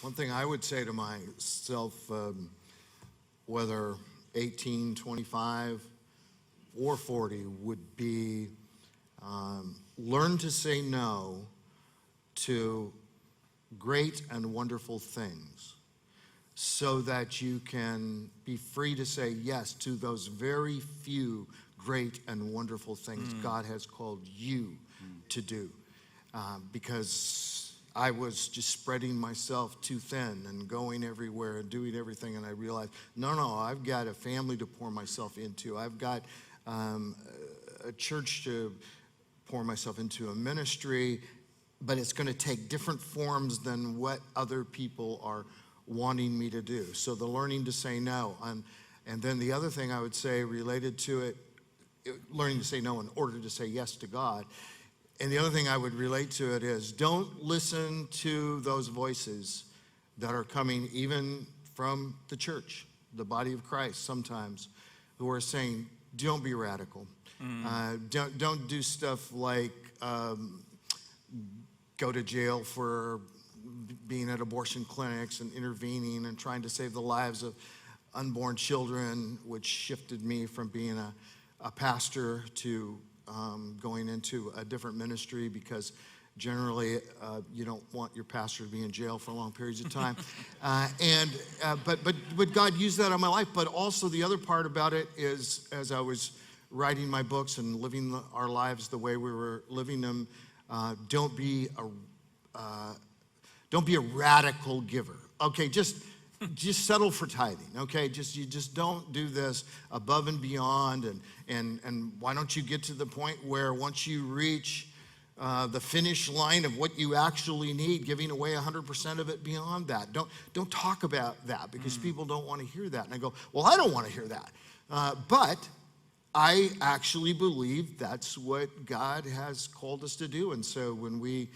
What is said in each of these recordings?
One thing I would say to myself, whether 18, 25, or 40, would be learn to say no to great and wonderful things so that you can be free to say yes to those very few great and wonderful things God has called you to do. Because I was just spreading myself too thin and going everywhere and doing everything, and I realized, no, I've got a family to pour myself into. I've got a church to pour myself into, a ministry, but it's going to take different forms than what other people are wanting me to do. So the learning to say no. And then the other thing I would say related to it, learning to say no in order to say yes to God. And the other thing I would relate to it is don't listen to those voices that are coming even from the church, the body of Christ sometimes, who are saying, don't be radical. Don't do stuff like go to jail for being at abortion clinics and intervening and trying to save the lives of unborn children, which shifted me from being a pastor to going into a different ministry, because generally you don't want your pastor to be in jail for long periods of time. But God used that in my life. But also the other part about it is, as I was writing my books and living our lives the way we were living them, don't be a radical giver. Okay, just settle for tithing. Okay, you just don't do this above and beyond. And why don't you get to the point where once you reach the finish line of what you actually need, giving away 100% of it beyond that. Don't talk about that, because people don't want to hear that. And I go, well, I don't want to hear that. But I actually believe that's what God has called us to do. And so when we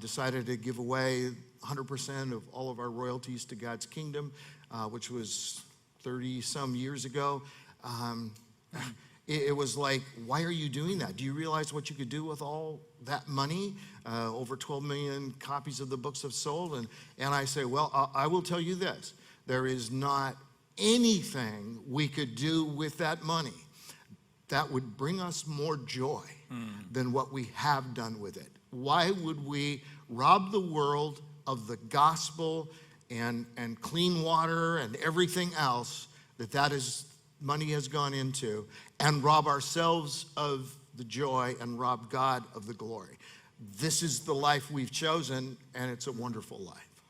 decided to give away 100% of all of our royalties to God's kingdom, which was 30-some years ago, it was like, why are you doing that? Do you realize what you could do with all that money? Over 12 million copies of the books have sold. And I say, well, I will tell you this. There is not anything we could do with that money that would bring us more joy than what we have done with it. Why would we rob the world of the gospel and clean water and everything else that money has gone into, and rob ourselves of the joy and rob God of the glory? This is the life we've chosen, and it's a wonderful life.